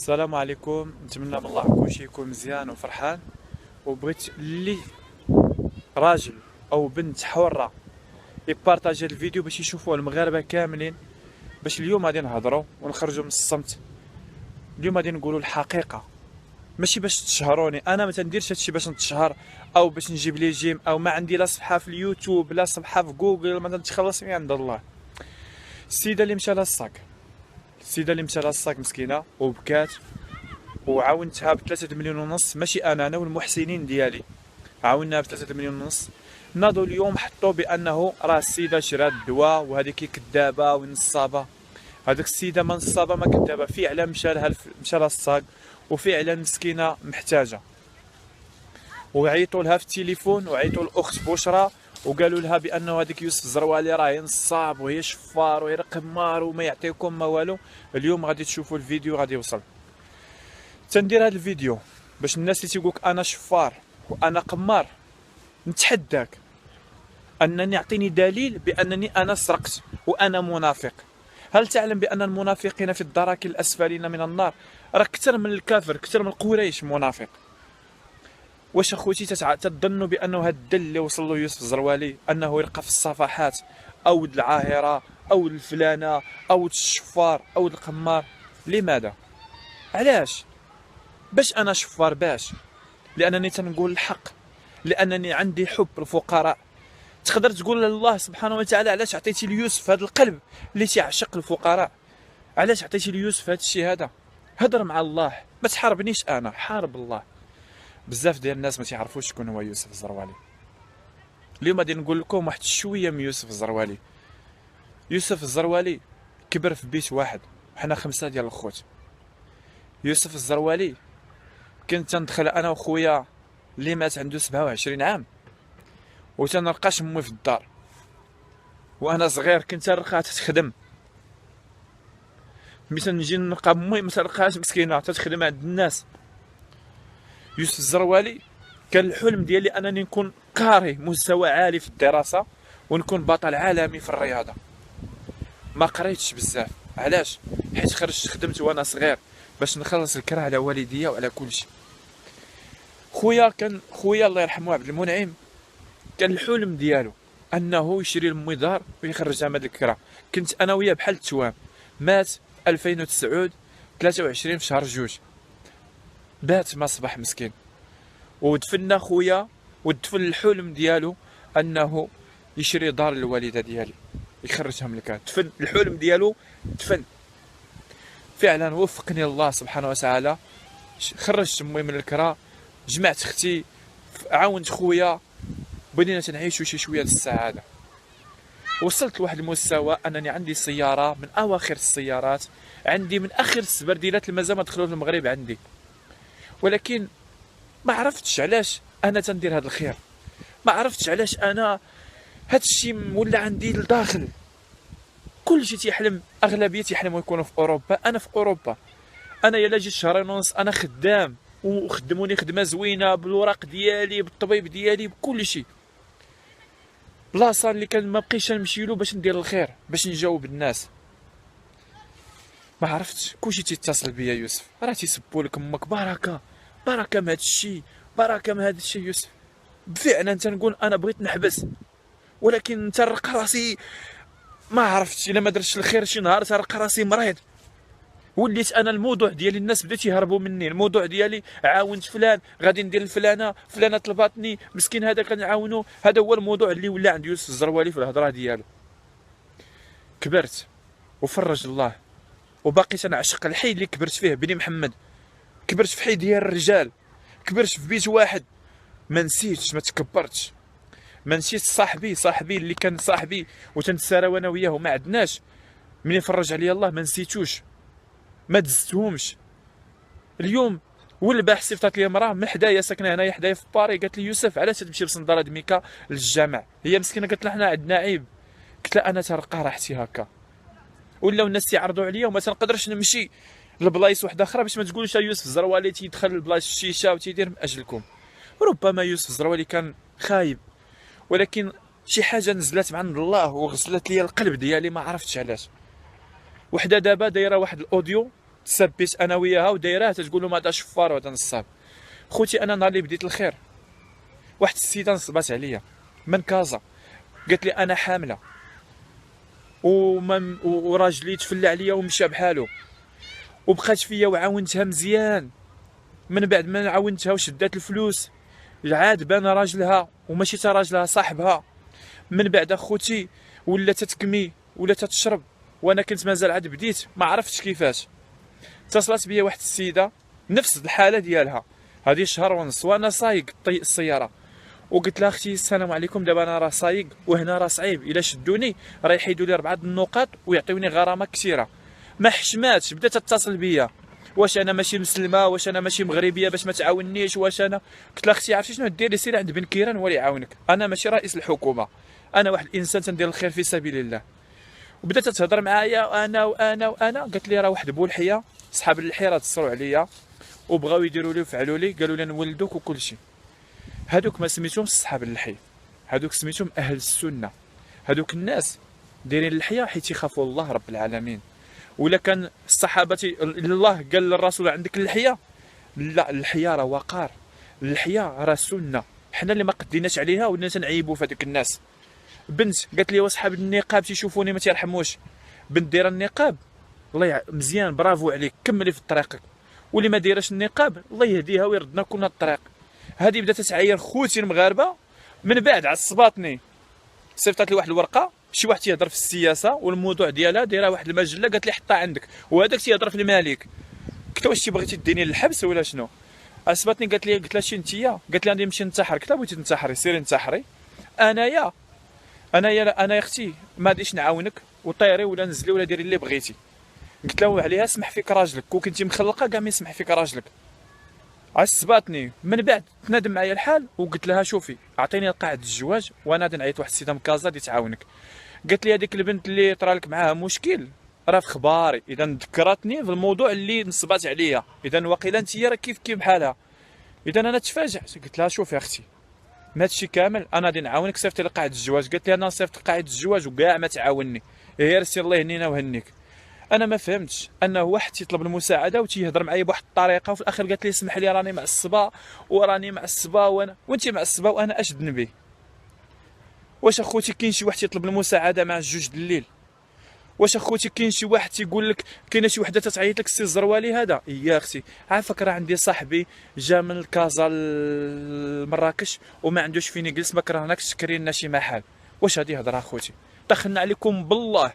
السلام عليكم. نتمنى من الله كلشي يكون مزيان وفرحان، وبغيت اللي راجل او بنت حره يبارطاجي هذا الفيديو باش يشوفوه المغاربه كاملين، باش اليوم غادي نهضروا ونخرجوا من الصمت. اليوم غادي نقولوا الحقيقه، ماشي باش تشهروني. انا ما تنديرش هادشي باش نتشهر او باش نجيب لي جيم، او ما عندي لا صفحه في اليوتيوب لا صفحه في جوجل، ما تتخلص من عند الله. السيده اللي مشى لها الصاك، السيده اللي مشى لها الصاك مسكينه وبكات، وعاونتها ب3 مليون ونص. ماشي انا والمحسنين ديالي عاوناها ب3 مليون ونص. ناضوا اليوم حطوا بانه راه السيده شرات الدواء وهذيك كذابه ونصابه. هذيك السيده ما نصابه ما كذابه، فعلا مشى لها الصاك، وفعلا مسكينه محتاجه. وعيطوا لها في التليفون، وعيطوا الاخت بشرى، وقالوا لها بانه هذيك يوسف الزروالي راه نصاب وهي شفار وهي قمار وما يعطيكم ما والو. اليوم غادي تشوفوا الفيديو غادي يوصل. تندير هذا الفيديو باش الناس اللي تيقولك انا شفار وانا قمار نتحداك انني اعطيني دليل بانني انا سرقت وانا منافق. هل تعلم بان المنافقين في الدرك الاسفلين من النار؟ راه كثر من الكافر، كثر من قريش منافق. واش اخوتي تظنوا بانه هذا الدل اللي وصل له يوسف الزروالي انه يلقى في الصفحات او العاهره او الفلانه او الشفار او القمار؟ لماذا؟ علاش؟ باش انا شفار؟ باش لانني تنقول الحق، لانني عندي حب الفقراء. تقدر تقول لله سبحانه وتعالى علاش عطيتي ليوسف هذا القلب اللي تيعشق الفقراء؟ علاش عطيتي ليوسف هذا الشيء هذا؟ هضر مع الله، ما تحاربنيش انا، حارب الله. بزاف ديال الناس ما تعرفوش شكون هو يوسف الزروالي. اليوم غادي نقول لكم واحد شويه من يوسف الزروالي. يوسف الزروالي كبر في بيت واحد، وحنا 5 ديال الخوت. يوسف الزروالي كنت تندخل انا وخويا اللي مات عنده 27 عام وتنلقاش امي في الدار. وانا صغير كنت نلقاها تخدم، مثلا نجي نلقى امي ما تلقاهاش مسكينه تخدم عند الناس. يوسف الزروالي كان الحلم ديالي انني نكون قاري مستوى عالي في الدراسه ونكون بطل عالمي في الرياضه. ما قريتش بزاف، علاش؟ حيت خرجت خدمت وانا صغير باش نخلص الكره على والديا وعلى كل شيء. خويا الله يرحمه عبد المنعم كان الحلم ديالو انه يشري لامي دار ويخرجها من هاد الكرة. كنت انا وياه بحال التوام. مات 2009 23 في شهر جوج، بات ما صباح مسكين. ودفنا خويا، ودفن الحلم ديالو انه يشري دار للوالده ديالي يخرجها من الكرة. دفن الحلم ديالو، دفن. فعلا وفقني الله سبحانه وتعالى، خرجت امي من الكرة، جمعت اختي، عاونت خويا، بدينا تنعيشوا شي شويه السعاده. وصلت لواحد المستوى انني عندي سياره من اواخر السيارات، عندي من اخر السبرديلات اللي مازال ما دخلوا المغرب عندي. ولكن ما عرفتش علاش انا تندير هذا الخير، ما عرفتش علاش انا هذا الشيء ولا عندي لداخل. كل شيء تيحلم، اغلبيه تيحلموا يكونوا في اوروبا. انا في اوروبا، انا يلا جيت شهرين ونص انا خدام، وخدموني خدمه زوينه بالوراق ديالي بالطبيب ديالي بكل شيء. بلاصه اللي كان ما بقيتش نمشي له باش ندير الخير، باش نجاوب الناس. ما عرفتش كلشي تيتصل بيا يوسف، راه تيسبوا لك امك بركه، بركه من هذا الشيء، بركه من هذا الشيء. يوسف فعلا تنقول انا بغيت نحبس، ولكن ترق راسي. ما عرفتش الا ما درتش الخير شي نهار ترق راسي مريض. وليت انا الموضوع ديالي الناس بدات يهربوا مني. الموضوع ديالي عاونت فلان، غادي ندير لفلانه، فلانه طلباتني، مسكين هذا كنعاونو. هذا هو الموضوع اللي ولا عند يوسف الزروالي في الهضره ديالو. كبرت وفرج الله، وباقي تنعشق الحي اللي كبرت فيه بني محمد. كبرت في حي ديال الرجال، كبرت في بيت واحد. ما نسيتش، ما تكبرتش، ما نسيت صاحبي اللي كان صاحبي وتنتسارى وانا وياه وما عدناش. منين فرج عليا الله ما نسيتوش، ما دزتهمش. اليوم والباح صيفطات لي مراه من حدايا، ساكنه هنايا حدايا في باري، قالت لي يوسف علاش تمشي بصنداره ميكا للجامع؟ هي مسكينه قالت لها حنا عندنا عيب. قلت لها انا ترقى راحتي هكا. ولاو الناس تيعرضوا عليا وما تنقدرش نمشي لبلايص واحده اخرى باش ما تقولش يوسف الزروالي تيدخل لبلايص الشيشه وتيدير من اجلكم. ربما يوسف الزروالي كان خايب، ولكن شي حاجه نزلت من عند الله وغسلت لي القلب ديالي، ما عرفتش علاش. وحده دابا دايره واحد الاوديو سبيت انا وياها ودايراه تتقول له هذا شفار وهذا نصاب. خوتي انا نهار اللي بديت الخير واحد السيده نصبات عليا من كازا، قالت لي انا حامله وراجلي تفلى عليا ومشى بحالو، وبقات فيا وعاونتها مزيان. من بعد ما عاونتها وشدات الفلوس عاد بان راجلها وماشي تا راجلها صاحبها. من بعد اخوتي ولا تتكمي ولا تتشرب، وانا كنت مازال عاد بديت ما عرفتش كيفاش. اتصلت بيا واحد السيده نفس الحاله ديالها، هذه شهر ونص وانا سايق طيق السياره، وقلت لها اختي السلام عليكم، دابا انا راه سايق وهنا راه صعيب، الا شدوني راه يحيدوا لي 4 النقاط ويعطيوني غرامه كثيره. ما حشماتش، بدات تتصل بيا، واش انا ماشي مسلمه، واش انا ماشي مغربيه باش ما تعاونيش، واش انا. قلت لها اختي عرفتي شنو ديري، سيري عند بن كيران هو اللي يعاونك، انا ماشي رئيس الحكومه، انا واحد الانسان تندير الخير في سبيل الله. وبدات تهضر معايا انا قالت لي راه واحد بولحيه صحاب اللحيه راه اتصلوا عليا وبغاو يديروا لي وفعلوا لي، قالوا لي نولدوك وكل شيء. هادوك ما سميتهمش صحاب اللحيه، هادوك سميتهم اهل السنه. هادوك الناس دايرين اللحيه حيت يخافوا الله رب العالمين. ولا كان الصحابه الله قال للرسول عندك اللحيه، لا اللحيه راه وقار، اللحيه راه سنه، حنا اللي ما قديناش عليها ولينا تنعيبوا في هذوك الناس. بنت قالت لي واصحاب النقاب تيشوفوني ما تيرحموش، بنت دايره النقاب الله مزيان برافو عليك كملي في طريقك، واللي ما دايرش النقاب الله يهديها ويردنا كلنا الطريق. هذه بدات تعاير خوتي المغاربه، من بعد عصباتني صيفطات لي واحد الورقه شي واحد تيهضر في السياسه والموضوع ديالها دايره واحد المجله، قالت لي حطها عندك، وهذاك تيهضر في الملك. قلت لها واش بغيتي ديني للحبس ولا شنو؟ عصباتني قالت لها شي انتيا، قالت لي غادي نمشي ننتحر. قلت لها بغيتي تنتحري سيري انتحري، انايا يا اختي ما غاديش نعاونك، وطيري ولا نزلي ولا ديري اللي بغيتي. قلت له عليها سمح فيك راجلك، كون كنتي مخلقه كاع ما يسمح فيك راجلك. عصباتني، من بعد تنادم معايا الحال وقلت لها شوفي اعطيني قاعده الزواج وانا غادي نعيط واحد السيده من كازا اللي تعاونك. قالت لي هذيك البنت اللي طرالك معاها مشكل راه في خباري، اذا ذكرتني في الموضوع اللي نصبات عليا، اذا واقيلا انت راه كيف بحالها. اذا انا تفاجأت قلت لها شوفي اختي ما هادشي كامل انا غادي نعاونك، صيفطي لي قاعده الزواج. قالت لي انا صيفط قاعده الزواج وكاع ما تعاوني، غير سير الله يهنينا وهنيك. انا ما فهمتش انه واحد تيطلب المساعده وتيهضر معايا بواحد الطريقه، وفي الاخر قالت لي اسمح لي راني معصبه وانت معصبه وانا اش ذنبي؟ واش اخوتي كاين شي واحد تيطلب المساعده مع الجوج د الليل؟ واش اخوتي كاين شي واحد تيقول لك كاينه شي وحده تتعيط لك السي الزروالي هذا يا اختي عافاك راه عندي صاحبي جا من كازا لمراكش وما عندوش فين يجلس، ما كرهناكش تكري لنا شي محل. واش هذه هضره اخوتي؟ دخلنا عليكم بالله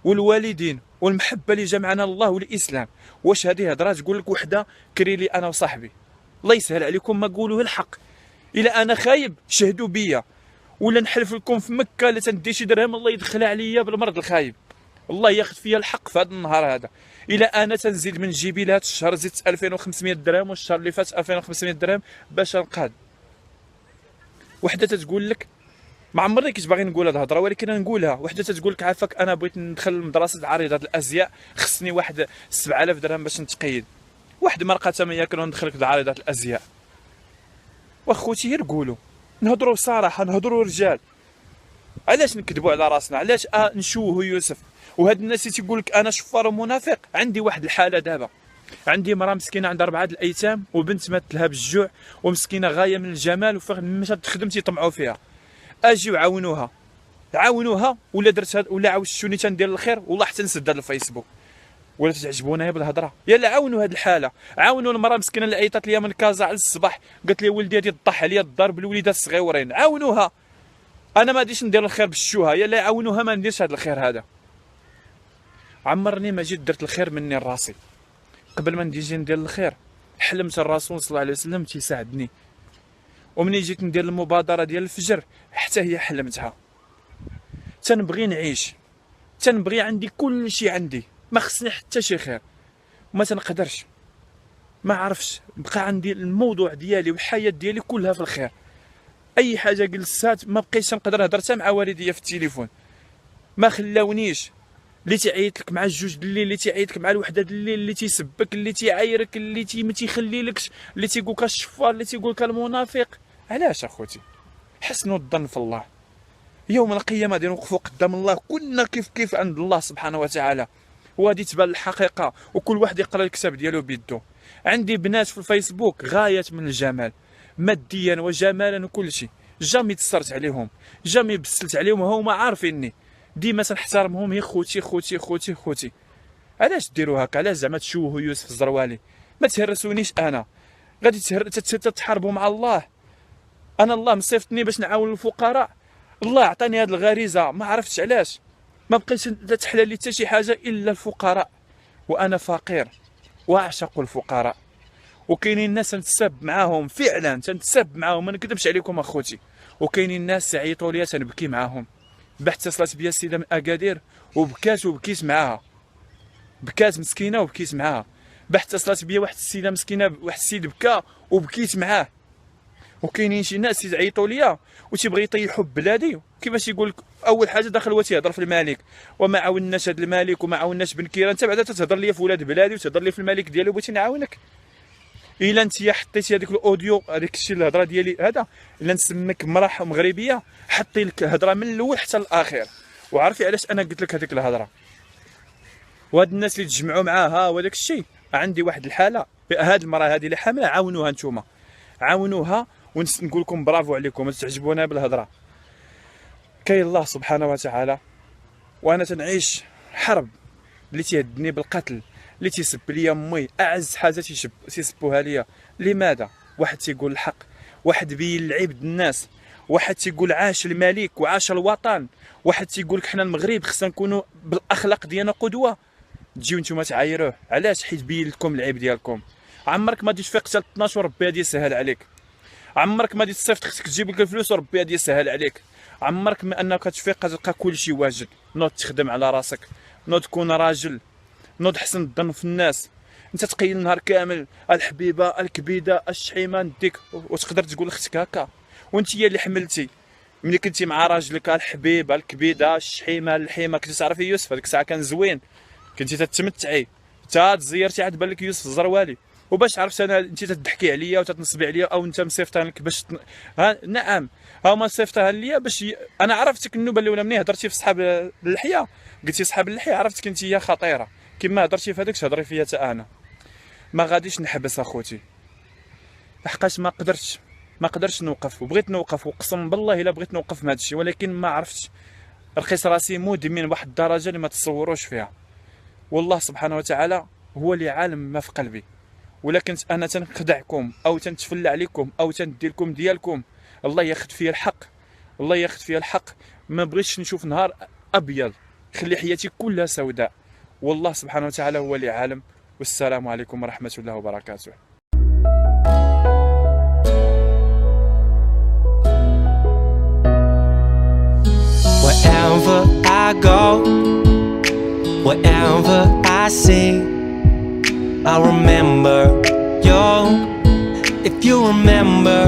والوالدين والمحبه اللي جمعنا الله والاسلام. واش هذه هضره تقول لك وحده كري لي انا وصاحبي؟ الله يسهل عليكم ما قولوه الحق. الا انا خايب شهدوا بيا، ولا نحلف لكم في مكه لا تندي شي درهم الله يدخلها عليا بالمرض الخايب، الله ياخذ فيا الحق في هذا النهار هذا. الا انا تنزيد من جيبي لهذا الشهر زدت 2500 درهم، والشهر اللي فات 2500 درهم باش نقاد. وحده تتقول لك ما عمرني كنت باغي نقول هذه الهضره ولكن نقولها، وحده تتقول لك عافاك انا بغيت ندخل لمدرسه عريضه الازياء خصني واحد 7000 درهم باش نتقيد، واحد مرقه ثمنيه كانوا ندخلك لعريضه الازياء. واخوتي غير قولوا نهضروا صراحه، نهضروا رجال، علاش نكذبوا على راسنا؟ علاش نشوهوا يوسف؟ وهاد الناس اللي تيقول لك انا شفار ومنافق. عندي واحد الحاله دابا، عندي مراه مسكينه عندها 4 الايتام وبنت مات لها بالجوع ومسكينه غايه من الجمال وفين مشات تخدم تيطمعوا فيها، اجيو عاونوها ولا درت ولا عاوشتوني تندير الخير والله حتى نسد هذا الفيسبوك ولا تعجبونا بالهضره. يلا عاونوا هذه الحاله، عاونوا المراه مسكينه اللي عيطت ليا من كازا على الصباح قالت لي ولدي غادي يطيح عليا الضرب الوليدات الصغيورين، عاونوها. انا ما غاديش ندير الخير بالشوهه، يلا عاونوها ما نديرش هذا الخير هذا. عمرني ما جيت درت الخير مني راسي، قبل ما نجي ندير الخير حلمت الرسول صلى الله عليه وسلم تيساعدني، ومني جيت ندير المبادره ديال الفجر حتى هي حلمتها. تنبغي نعيش، تنبغي عندي كل شيء عندي، ما خصني حتى شي خير، ما تنقدرش ما عرفش بقى عندي الموضوع ديالي والحياه ديالي كلها في الخير. اي حاجه جلسات ما بقيتش نقدر نهضر حتى مع والديا في التليفون، ما خلاونيش. اللي تيعيط لك مع الجوج د الليل، اللي تيعيط لك مع الوحده د الليل، اللي تيسبك، اللي تيعايرك، اللي ما تيخليلكش، اللي تيقول لك الشفار، اللي تيقول لك المنافق. علاش اخوتي؟ حسنوا الظن في الله، يوم القيامه غادي نوقفوا قدام الله كلنا كيف عند الله سبحانه وتعالى، وغادي تبان الحقيقه، وكل واحد يقرا الكتاب ديالو بيدو. عندي بنات في الفيسبوك غايه من الجمال ماديا وجمالا وكل شيء، جامي تصرت عليهم، جامي بسلت عليهم، هما عارفيني ديما تنحترمهم. هي خوتي خوتي خوتي خوتي. علاش ديروا هكا؟ علاش زعما تشوهوا يوسف الزروالي؟ ما تهرسونيش انا، غادي تتحاربوا مع الله. انا الله مصيفطني باش نعاون الفقراء، الله عطاني هذه الغريزه، ما عرفتش علاش ما بقيتش تحلى لي حتى شي حاجه الا الفقراء، وانا فقير واعشق الفقراء. وكاينين الناس تنتسب معاهم، فعلا تنتسب معاهم، ما نكذبش عليكم اخوتي. وكاينين الناس تعيطوا لي تنبكي معاهم. بحث اتصلت بيا السيده من اكادير وبكيت معاها، بكات مسكينه وبكيت معاها. بحث اتصلت بيا واحد السيده مسكينه، واحد السيد بكى وبكيت معاه. وكاينين شي ناس يعيطوا ليا وتيبغي يطيحوا ببلادي. كيفاش يقول لك؟ اول حاجه داخل هو تيهضر في الملك، وما عاوناش هذا الملك وما عاوناش بن كيران. انت بعدا تهضر ليا في ولاد بلادي وتهضر لي في الملك ديالي وبغيتي نعاونك؟ الا انت حطيتي هذاك الاوديو، هذاك الشيء الهضره ديالي هذا، الا نسميك مراه مغربيه، حطي لك الهضره من الاول حتى الاخير، وعرفي علاش انا قلت لك هذيك الهضره. وهاد الناس اللي تجمعوا معاها وهذاك الشيء، عندي واحد الحاله، هاد المراه هذه اللي حامله، عاونوها نتوما، عاونوها، ونقول لكم برافو عليكم، تعجبونا بالهضره. كاين الله سبحانه وتعالى، وانا تنعيش حرب اللي تيهدني بالقتل، اللي تيسب ليا امي، اعز حاجه تيسبوها ليا. لماذا؟ واحد تيقول الحق، واحد بين العيب الناس، واحد تيقول عاش الملك وعاش الوطن، واحد تيقول لك حنا المغرب خصنا نكونوا بالاخلاق ديالنا قدوه. تجيو نتوما تعايروه، علاش؟ حيت بين لكم العيب ديالكم. عمرك ما غادي تفيق حتى 12 وربي غادي يسهل عليك. عمرك ما غادي تصيفط اختك تجيب لك الفلوس وربي غادي يسهل عليك. عمرك ما انك تفيق تلقى كل شيء واجد. نوض تخدم على راسك، نوض تكون راجل، نوض حسن الظن في الناس. انت تقيل النهار كامل الحبيبه الكبيده الشحيمه نديك، وتقدر تقول لاختك هكا؟ وانت هي اللي حملتي ملي كنتي مع راجلك الحبيبه الكبيده الشحيمه اللحيمه. كنتي تعرفي يوسف هذيك الساعه كان زوين، كنتي تتمتعي، تا تزيرتي عاد بان لك يوسف الزروالي. وباش عرفت انا انت تضحكي عليا وتتنصبي عليا، او انت مصيفطها لك باش نعم، ها ما صيفطها ليا باش انا عرفتك النوبه الاولى منين هضرتي في صحاب اللحيه، قلتي صحاب اللحيه، عرفتك انت هي خطيره. كما هضرتي في هذاك تهضري فيا حتى انا. ما غاديش نحبس اخوتي، لحقاش ما قدرتش نوقف، وبغيت نوقف، وقسم بالله الا بغيت نوقف من هذا الشيء، ولكن ما عرفتش. لقيت راسي مدمن واحد الدرجه اللي ما تصوروش فيها. والله سبحانه وتعالى هو اللي عالم ما في قلبي، ولكن انا تنخدعكم او تنتفلى عليكم او تندي لكم ديالكم. الله ياخذ فيا الحق، الله ياخذ فيا الحق. ما بغيتش نشوف نهار ابيض، خلي حياتي كلها سوداء. والله سبحانه وتعالى هو اللي عالم. والسلام عليكم ورحمه الله وبركاته. Wherever I go, wherever I see, I remember you. If you remember